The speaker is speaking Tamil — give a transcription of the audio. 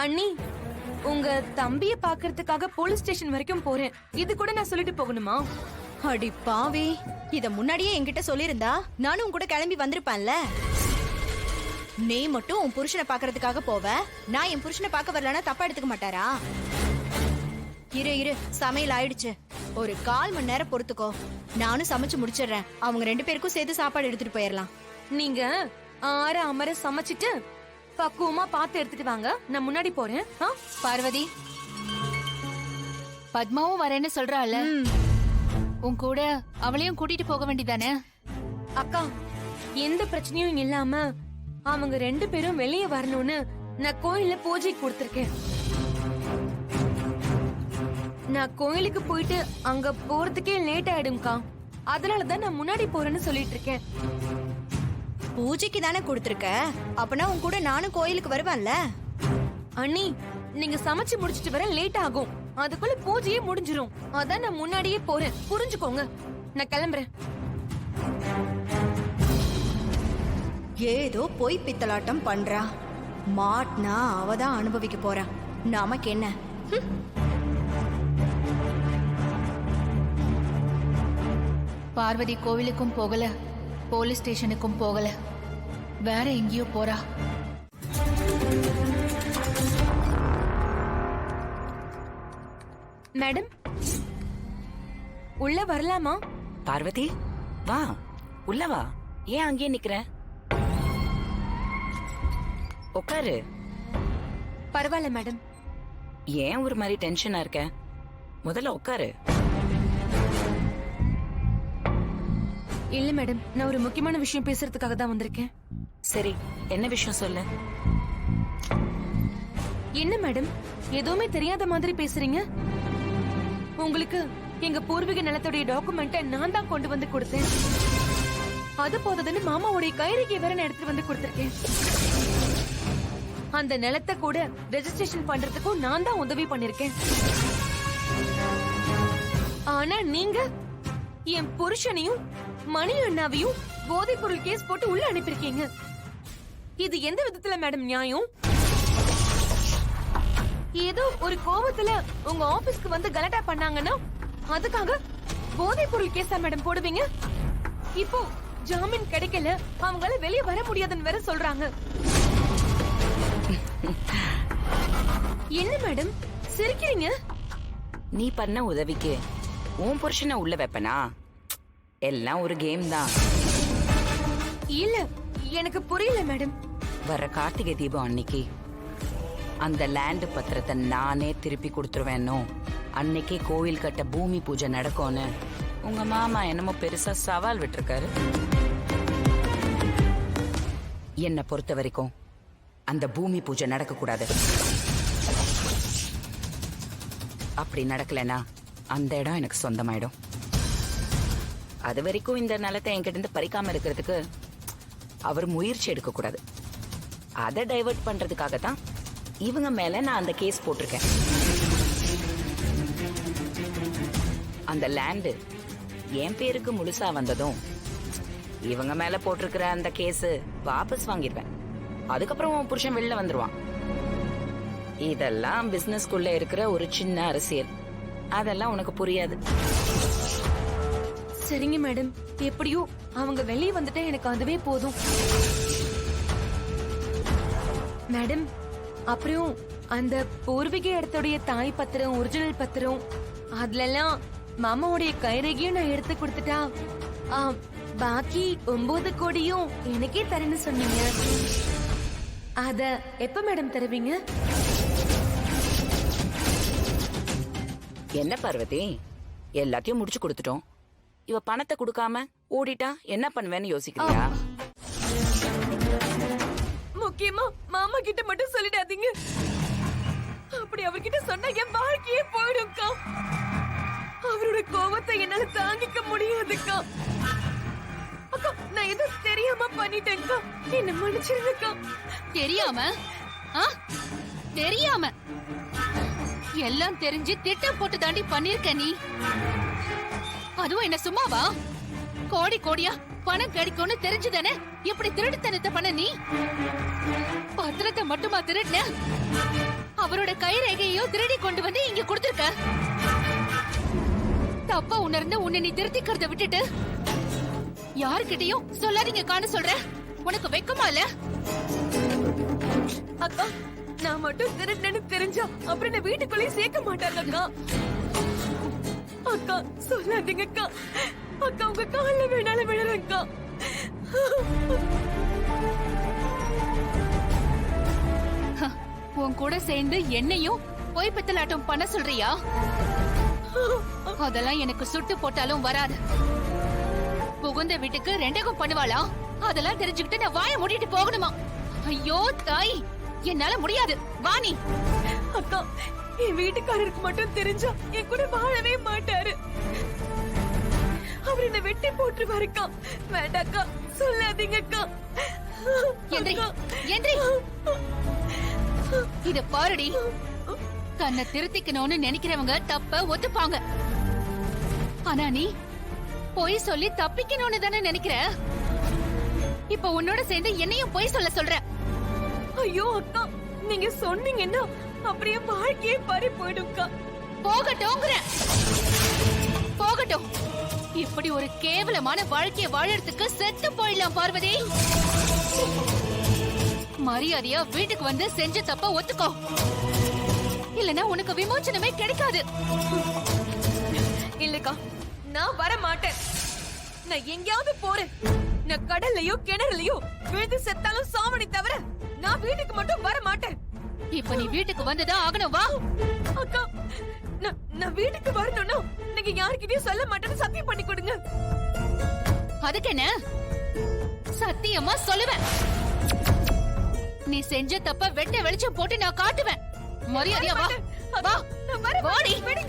அண்ணி, உங்க தம்பிய பாக்குறதுக்காக போலீஸ் ஸ்டேஷன் வரைக்கும் போறேன். இது கூட நான் சொல்லிட்டு போகணுமா? அடி பாவி, இத முன்னாடியே என்கிட்ட சொல்லிருந்தா நானும் உன் கூட கிளம்பி வந்திருப்பேன்ல. நீ மட்டும் உன் புருஷனை பாக்குறதுக்காக போவ, நான் என் புருஷனை பார்க்க வரலன்னா தப்பா எடுத்துக்க மாட்டாரா? இரு இரு, சமையல் ஆயிடுச்சு. ஒரு 1/4 மணி நேரம் பொறுத்துக்கோ, நானும் சமைச்சு முடிச்சிடுறேன். அவங்க 2 பேருக்கும் சேர்த்து சாப்பாடு எடுத்துட்டு போயிடலாம். நீங்க ஆற அமர சமைச்சிட்டு பக்குவமா பார்த்து எடுத்துட்டு வாங்க. நான் முன்னாடி போறேன். பார்வதி, பத்மாவும் வரேன்னு சொல்றாள். உன் கூட அவளையும் கூட்டிட்டு போக வேண்டியதானே? அக்கா, எந்த பிரச்சனையும் இல்லாம அவங்க 2 பேரும் வெளியே வரணும்னு நான் கோயில்ல பூஜை கொடுத்திருக்கேன். நான் கோயிலுக்கு போயிட்டு அங்க போறதுக்கே லேட் ஆயிடும்க்கா. அதனாலதான் நான் முன்னாடி போறேன்னு சொல்லிட்டு இருக்கேன். பூஜைக்கு தானே கொடுத்துருக்க, அப்பனா உன் கூட நானும் கோயிலுக்கு வருவேன்ல. அண்ணி, நீங்க சமைச்சு முடிச்சிட்டு வர லேட் ஆகும். அதுக்குள்ள பூஜையே முடிஞ்சிரும். அதான் நான் முன்னாடியே போறேன். புரிஞ்சுக்கோங்க. நான் கிளம்புறேன். ஏதோ பொய் பித்தலாட்டம் பண்றா. மாட்னா அவதான் அனுபவிக்க போறா. நமக்கு என்ன? பார்வதி கோவிலுக்கும் போகல, போலீஸ் ஸ்டேஷனுக்கும் போகல, வேற எங்கேயோ போறா. மேடம், உள்ள வரலாமா? பார்வதி, வா, உள்ள வா. ஏன் அங்கேயே நிக்கிற? உட்காரு. பரவாயில்ல மேடம். ஏன் ஒரு மாதிரி டென்ஷனா இருக்க? முதல்ல உட்காரு. இல்ல மேடம், நான் ஒரு முக்கியமான விஷயம் பேசுறதுக்காக தான் வந்திருக்கேன். சரி, என்ன விஷயம் சொல்லு. என்ன மேடம், எதுவுமே தெரியாத மாதிரி பேசுறீங்க? உங்களுக்கு எங்க பூர்வீக நிலத்துடைய டாக்குமெண்ட்டை நான் தான் கொண்டு வந்து கொடுத்தேன். அது போததுன்னு மாமாவுடைய கைரேகை வேற நான் எடுத்துட்டு வந்து கொடுத்திருக்கேன். அந்த நிலத்தை கூட ரெஜிஸ்ட்ரேஷன் பண்றதுக்கும் நான் தான் உதவி பண்ணிருக்கேன். ஆனா நீங்க என் புருஷனையும் மணி அண்ணாவையும் போதைப் பொருள் கேஸ் போட்டு உள்ள அனுப்பியிருக்கீங்க. இது எந்த விதத்துல மேடம் நியாயம்? ஏதோ ஒரு கோவத்துல உங்க ஆபீஸ்க்கு வந்து கலாட்டா பண்ணாங்கன்னா அதுக்காக போதைப் பொருள் கேஸா மேடம் போடுவீங்க? இப்போ ஜாமீன் கிடைக்கல, அவங்களால வெளியே வர முடியாதுன்னு வேற சொல்றாங்க. என்ன மேடம் சிரிக்கிறீங்க? நீ பண்ண உதவிக்கு உன் புருஷனை உள்ள வைப்பனா? எல்லாம் ஒரு கேம் தான். இல்ல, எனக்கு புரியல மேடம். வர கார்த்திகை தீபம் அன்னைக்கு அந்த லேண்ட் பத்திரத்தை நானே திருப்பி கொடுத்துருவேனோ, அன்னைக்கு கோவில் கட்ட பூமி பூஜை நடக்கும்னு உங்க மாமா என்னமோ பெருசா சவால் விட்டுருக்காரு. என்னை பொறுத்த வரைக்கும் அந்த பூமி பூஜை நடக்க கூடாது. அப்படி நடக்கலனா அந்த இடம் எனக்கு சொந்தமாயிடும். அது வரைக்கும் இந்த நிலத்தை என்கிட்ட இருந்து பறிக்காம இருக்கிறதுக்கு அவர் முயற்சி எடுக்க கூடாது. அதை டைவர்ட் பண்றதுக்காக தான் இவங்க மேல நான் அந்த கேஸ் போட்டிருக்கேன். அந்த லேண்டு என் பேருக்கு முழுசா வந்ததும் இவங்க மேல போட்டிருக்கிற அந்த கேஸ் வாபஸ் வாங்கிடுவேன். அதுக்கப்புறம் உன் புருஷன் வெளில வந்துருவான். இதெல்லாம் பிசினஸ்குள்ள இருக்கிற ஒரு சின்ன அரசியல். அதெல்லாம் உனக்கு புரியாது. சரிங்க மேடம், எப்படியோ அவங்க வெளியே வந்துட்டா எனக்கு அதுவே போதும். மேடம், அப்புறம் அந்த பூர்வீக இடத்துடைய தாய் பத்திரம், ஒரிஜினல் பத்திரம், அதுல மாமாவுடைய கைரேகையும் நான் எடுத்து கொடுத்துட்டா பாக்கி 9 கோடியும் எனக்கே தரேன்னு சொன்னீங்க. அத எப்ப மேடம் தருவீங்க? என்ன பார்வதி, எல்லாத்தையும் முடிச்சு கொடுத்துட்டோம். இவ பணத்தை கொடுக்காம ஓடிட்டா என்ன பண்ணுவேன்னு யோசிக்கிறியா? முக்கியமா மாமா கிட்ட மட்டும் சொல்லிடாதீங்க. அப்படி அவர்கிட்ட சொன்னா என் வாழ்க்கையே போயிடும்க்கா. அவரோட கோபத்தை என்னால தாங்கிக்க முடியாதுக்கா. அக்கா, நான் ஏதோ தெரியாம பண்ணிட்டேன்க்கா. என்ன மன்னிச்சிருங்கக்கா. தெரியாம? தெரியாம எல்லாம் தெரிஞ்சு திட்டம் போட்டு தாண்டி பண்ணிருக்க நீ. அதுவும் என்ன சும்மாவா? கோடி கோடியா பணம் கிடைக்கும்னு தெரிஞ்சுதானே இப்படி திருட்டுத்தனத்தை பண்ண நீ? பத்திரத்தை மட்டுமா திருடுன? அவரோட கைரேகையோ திருடி கொண்டு வந்து இங்க கொடுத்திருக்க. தப்பா உணர்ந்து உன்னை நீ திருத்திக்கிறத விட்டுட்டு யாருக்கிட்டயும் சொல்லாதீங்க காண சொல்ற. உனக்கு வெக்கமா இல்ல? அக்கா, நான் மட்டும் திருடனு தெரிஞ்சா அப்புறம் என்ன வீட்டுக்குள்ளே சேர்க்க மாட்டாங்க அக்கா. அக்கா சொல்லாதீங்க அக்கா. அக்கா உங்க கால்ல வேணாலும் விழுறேன் அக்கா. உன் கூட சேர்ந்து என்னையும் பொய் பித்தலாட்டம் பண்ண சொல்றியா? அதெல்லாம் எனக்கு சுட்டு போட்டாலும் வராது. புகுந்த வீட்டுக்கு ரெண்டகம் பண்ணுவாளா? அதெல்லாம் தெரிஞ்சுக்கிட்டு நான் வாயை மூடிட்டு போகணுமா? ஐயோ தாய், என்னால முடியாது. வாணி அக்கா, என் வீட்டுக்காரருக்கு மட்டும் தெரிஞ்சா என் கூட வாழவே மாட்டாரு. அவர் என்ன வெட்டி போட்டுருவாரு அக்கா. வேண்டாக்கா, சொல்லாதீங்க அக்கா. எந்திரி, எந்திரி. இத பாருடி, தன்னை திருத்திக்கணும்னு நினைக்கிறவங்க தப்ப ஒத்துப்பாங்க. ஆனா நீ பொய் சொல்லி தப்பிக்கணும்னு தானே நினைக்கிற. இப்ப உன்னோட சேர்ந்து என்னையும் பொய் சொல்ல சொல்ற. ஐயோ அக்கா, நீங்க சொன்னீங்கன்னா அப்படியே வாழ்க்கையே பறி போயிடும்க்கா. போகட்டும்ங்கற. போகட்டும். இப்படி ஒரு கேவலமான வாழ்க்கைய வாழறதுக்கு செத்து போயிடலாம் பார்வதி. மரியாதையா வீட்டுக்கு வந்து செஞ்ச தப்ப ஒத்துக்கோ. இல்லனா உனக்கு விமோச்சனமே கிடைக்காது. இல்லக்கா, நான் வர மாட்டேன். நான் எங்கயாவது போறேன். நான் கடல்லையோ கிணறுலையோ விழுந்து செத்தாலும் சாவணி தவிர நான் வீட்டுக்கு மட்டும் வர மாட்டேன். இப்ப நீ வீட்டுக்கு வந்துதான் ஆகணும். வா அக்கா, நான் வீட்டுக்கு வரணும்னா நீங்க யாருக்கிட்டயும் சொல்ல மாட்டேன்னு சத்தியம் பண்ணி கொடுங்க. அதுக்கு என்ன? சத்தியமா சொல்லுவேன். நீ செஞ்ச தப்ப வெட்ட வெளிச்சம் போட்டு நான் காட்டுவேன். மரியாதையா வா. வா, நான் வர வாடி. மாட்டேன்.